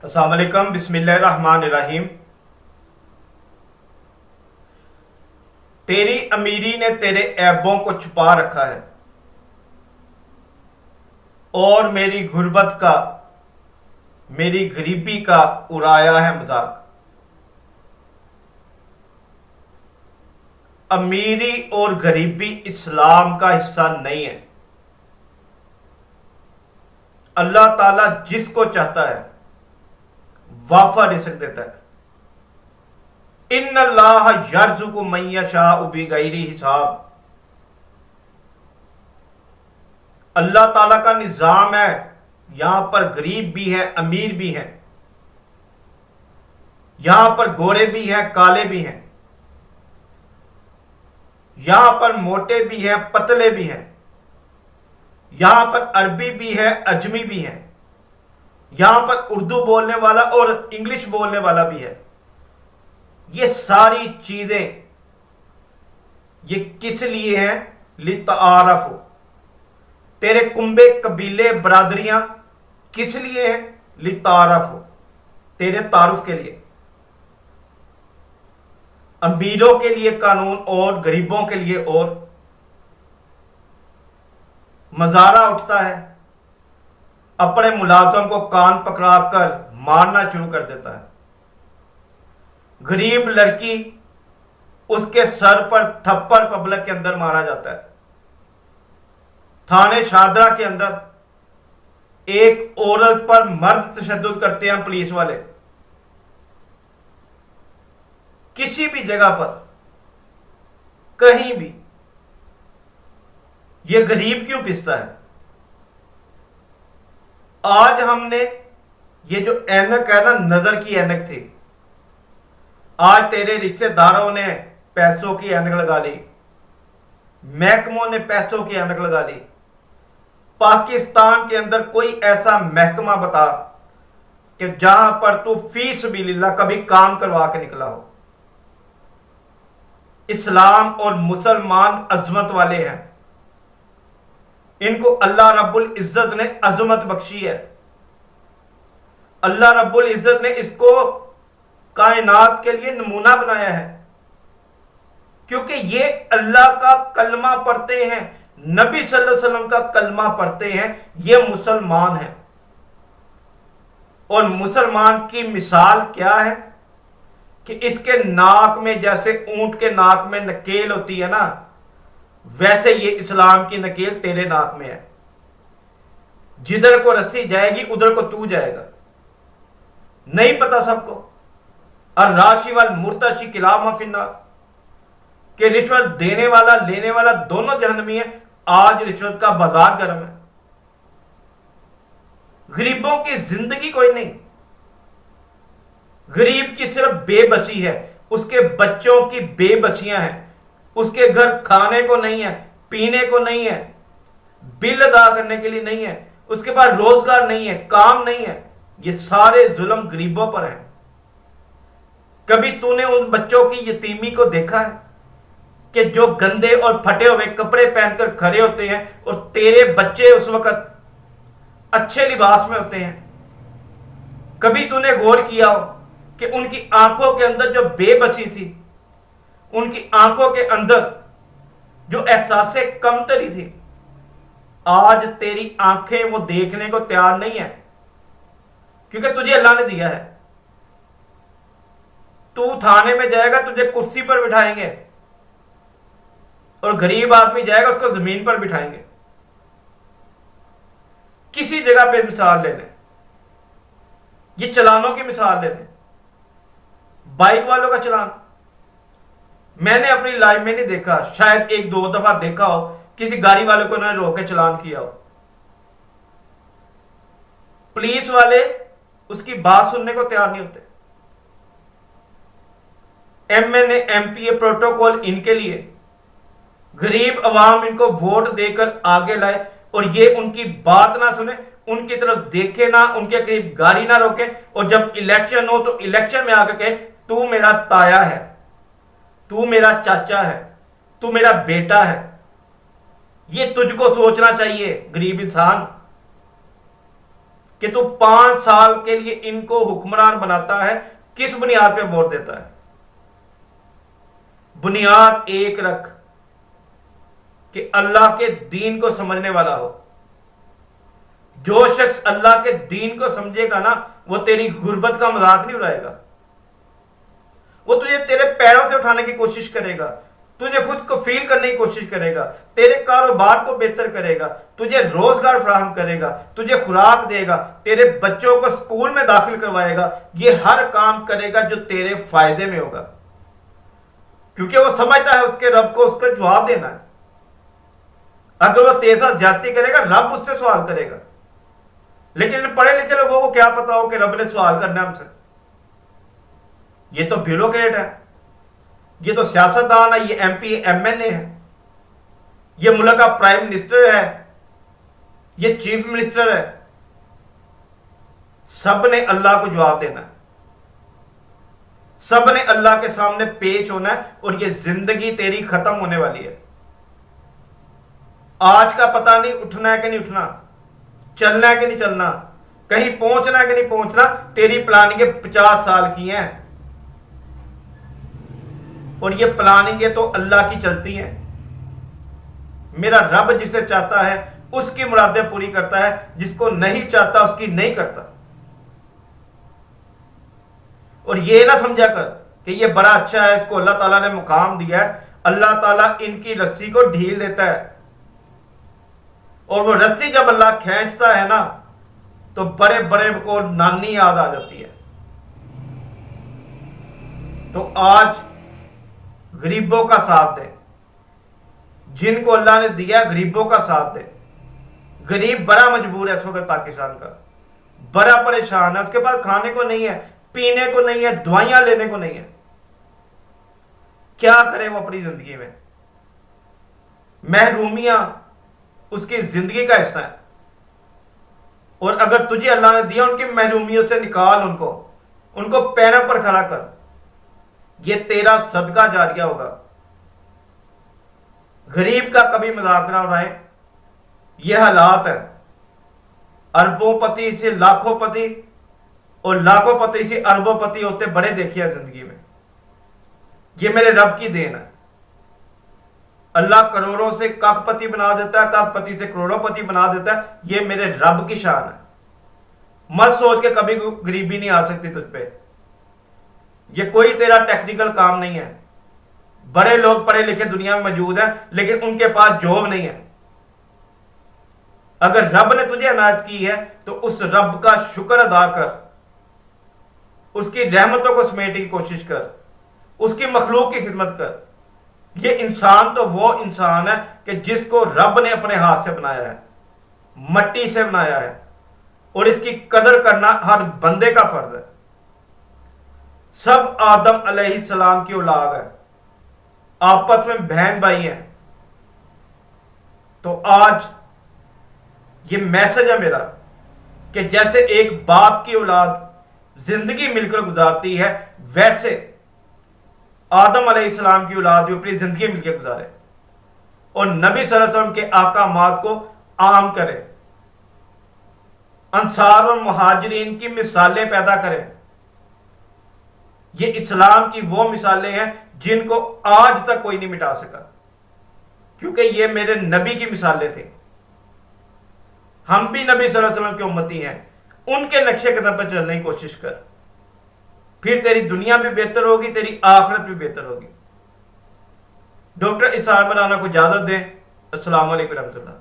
अस्सलाम वालेकुम, बिस्मिल्लाहिर्रहमानिर्रहीम। तेरी अमीरी ने तेरे ऐबों को छुपा रखा है और मेरी गुर्बत का, मेरी गरीबी का उड़ाया है मजाक। अमीरी और गरीबी इस्लाम का हिस्सा नहीं है। अल्लाह ताला जिसको चाहता है वाफा रिज़्क़ देता है। इन्नल्लाह यर्ज़ुक़ु मन यशाअ बिग़ैरि हिसाब। अल्लाह ताला का निज़ाम है, यहां पर गरीब भी है, अमीर भी है, यहां पर गोरे भी हैं, काले भी हैं, यहां पर मोटे भी हैं, पतले भी हैं, यहां पर अरबी भी है, अजमी भी है, यहां पर उर्दू बोलने वाला और इंग्लिश बोलने वाला भी है। ये सारी चीजें ये किस लिए हैं? लितारफ। तेरे कुंबे कबीले बरादरियां किस लिए हैं? लितारफ, तेरे तारुफ के लिए। अमीरों के लिए कानून और गरीबों के लिए और। मजारा उठता है, अपने मुलाजिम को कान पकड़ाकर मारना शुरू कर देता है। गरीब लड़की, उसके सर पर थप्पड़ पब्लिक के अंदर मारा जाता है। थाने शादरा के अंदर एक औरत पर मर्द तशद्दुद करते हैं पुलिस वाले। किसी भी जगह पर, कहीं भी, यह गरीब क्यों पिसता है? आज हमने ये जो ऐनक है ना, नजर की ऐनक थी, आज तेरे रिश्तेदारों ने पैसों की ऐनक लगा ली, महकमों ने पैसों की ऐनक लगा ली। पाकिस्तान के अंदर कोई ऐसा महकमा बता कि जहां पर तू फी सबिलिल्लाह कभी काम करवा के निकला हो। इस्लाम और मुसलमान अजमत वाले हैं, इनको अल्लाह रब्बुल इज्जत ने अजमत बख्शी है। अल्लाह रब्बुल इज्जत ने इसको कायनात के लिए नमूना बनाया है, क्योंकि ये अल्लाह का कलमा पढ़ते हैं, नबी सल्लल्लाहु अलैहि वसल्लम का कलमा पढ़ते हैं, ये मुसलमान हैं। और मुसलमान की मिसाल क्या है कि इसके नाक में जैसे ऊंट के नाक में नकेल होती है ना, वैसे ये इस्लाम की नकेल तेरे नाक में है। जिधर को रस्सी जाएगी उधर को तू जाएगा। नहीं पता सबको? और राशि वाल मुर्तशी किलामा फिन्नार, के रिश्वत देने वाला लेने वाला दोनों जहन्नमी है। आज रिश्वत का बाजार गर्म है। गरीबों की जिंदगी कोई नहीं। गरीब की सिर्फ बेबसी है, उसके बच्चों की बेबसियां हैं, उसके घर खाने को नहीं है, पीने को नहीं है, बिल अदा करने के लिए नहीं है, उसके पास रोजगार नहीं है, काम नहीं है। ये सारे जुल्म गरीबों पर हैं। कभी तूने उन बच्चों की यतीमी को देखा है कि जो गंदे और फटे हुए कपड़े पहनकर खड़े होते हैं और तेरे बच्चे उस वक्त अच्छे लिबास में होते हैं? कभी तूने गौर किया हो कि उनकी आंखों के अंदर जो बेबसी थी, उनकी आंखों के अंदर जो एहसासे कमतरी थी, आज तेरी आंखें वो देखने को तैयार नहीं है, क्योंकि तुझे अल्लाह ने दिया है। तू थाने में जाएगा, तुझे कुर्सी पर बिठाएंगे, और गरीब आदमी जाएगा उसको जमीन पर बिठाएंगे। किसी जगह पे मिसाल ले लें, ये चलानों की मिसाल ले लें। बाइक वालों का चलान मैंने अपनी लाइफ में नहीं देखा, शायद एक दो दफा देखा हो किसी गाड़ी वाले को उन्होंने रोक के चलान किया हो। पुलिस वाले उसकी बात सुनने को तैयार नहीं होते। एमएनए एमपीए प्रोटोकॉल इनके लिए, गरीब अवाम इनको वोट देकर आगे लाए और ये उनकी बात ना सुने, उनकी तरफ देखे ना, उनके करीब गाड़ी ना रोके, और जब इलेक्शन हो तो इलेक्शन में आकर कहे तू मेरा ताया है, तू मेरा चाचा है, तू मेरा बेटा है। ये तुझको सोचना चाहिए गरीब इंसान कि तू 5 साल के लिए इनको हुक्मरान बनाता है, किस बुनियाद पे वोट देता है? बुनियाद एक रख कि अल्लाह के दीन को समझने वाला हो। जो शख्स अल्लाह के दीन को समझेगा ना, वो तेरी गुर्बत का मजाक नहीं उड़ाएगा। वो तुझे तेरे पैरों से उठाने की कोशिश करेगा, तुझे खुद को फील करने की कोशिश करेगा, तेरे कारोबार को बेहतर करेगा, तुझे रोजगार फराहम करेगा, तुझे खुराक देगा, तेरे बच्चों को स्कूल में दाखिल करवाएगा। ये हर काम करेगा जो तेरे फायदे में होगा, क्योंकि वो समझता है उसके रब को उसका जवाब देना है। अगर वो तेरे साथ ज्यादती करेगा, रब उससे सवाल करेगा। लेकिन पढ़े लिखे लोगों को क्या पता हो कि रब ने सवाल करना है हमसे। ये तो ब्यूरोक्रेट है, ये तो सियासतदान है, ये एमपी एमएनए है, ये मुल्क का प्राइम मिनिस्टर है, ये चीफ मिनिस्टर है। सब ने अल्लाह को जवाब देना है, सब ने अल्लाह के सामने पेश होना है, और ये जिंदगी तेरी खत्म होने वाली है। आज का पता नहीं उठना है कि नहीं उठना, चलना है कि नहीं चलना, कहीं पहुंचना है कि नहीं पहुंचना। तेरी प्लानिंग 50 साल की हैं, और ये प्लानिंगें तो अल्लाह की चलती हैं। मेरा रब जिसे चाहता है उसकी मुरादें पूरी करता है, जिसको नहीं चाहता उसकी नहीं करता। और ये ना समझा कर कि ये बड़ा अच्छा है, इसको अल्लाह ताला ने मुकाम दिया है। अल्लाह ताला इनकी रस्सी को ढील देता है, और वो रस्सी जब अल्लाह खींचता है ना, तो बड़े बड़े को नानी याद आ जाती है। तो आज गरीबों का साथ दे, जिनको अल्लाह ने दिया गरीबों का साथ दे। गरीब बड़ा मजबूर है इस वक्त, पाकिस्तान का बड़ा परेशान है, उसके पास खाने को नहीं है, पीने को नहीं है, दवाइयां लेने को नहीं है। क्या करे वो अपनी जिंदगी में? महरूमियां उसकी जिंदगी का हिस्सा है, और अगर तुझे अल्लाह ने दिया, उनकी महरूमियों से निकाल, उनको पैरों पर खड़ा कर। ये तेरा सदका जारिया होगा। गरीब का कभी मजाक ना उड़ाए। ये हालात है, अरबोपति से लाखोंपति और लाखोंपति से अरबोपति होते बड़े देखे हैं जिंदगी में। ये मेरे रब की देन है। अल्लाह करोड़ों से करोड़पति बना देता है, करोड़पति से करोड़पति बना देता है। ये मेरे रब की शान है। मत सोच के कभी गरीबी नहीं आ सकती तुझ पे। ये कोई तेरा टेक्निकल काम नहीं है। बड़े लोग पढ़े लिखे दुनिया में मौजूद हैं, लेकिन उनके पास जॉब नहीं है। अगर रब ने तुझे इनायत की है तो उस रब का शुक्र अदा कर, उसकी रहमतों को समेटने की कोशिश कर, उसकी मखलूक की खिदमत कर। ये इंसान तो वो इंसान है कि जिसको रब ने अपने हाथ से बनाया है, मट्टी से बनाया है, और इसकी कदर करना हर बंदे का फर्ज है। सब आदम अलैहिस्सलाम की औलाद है, आपस में बहन भाई हैं। तो आज ये मैसेज है मेरा कि जैसे एक बाप की औलाद जिंदगी मिलकर गुजारती है, वैसे आदम अलैहिस्सलाम की औलाद भी अपनी जिंदगी मिलकर गुजारे, और नबी सल्लल्लाहु अलैहि वसल्लम के अहकामात को आम करे, अंसार और मुहाजिरीन की मिसालें पैदा करें। ये इस्लाम की वो मिसालें हैं जिनको आज तक कोई नहीं मिटा सका, क्योंकि ये मेरे नबी की मिसालें थी। हम भी नबी सल्लल्लाहु अलैहि वसल्लम की उम्मती हैं। उनके नक्शे कदम पर चलने की कोशिश कर, फिर तेरी दुनिया भी बेहतर होगी, तेरी आखिरत भी बेहतर होगी। डॉक्टर इसार मौलाना को इजाजत दें। अस्सलाम वालेकुम रहमतुल्लाह।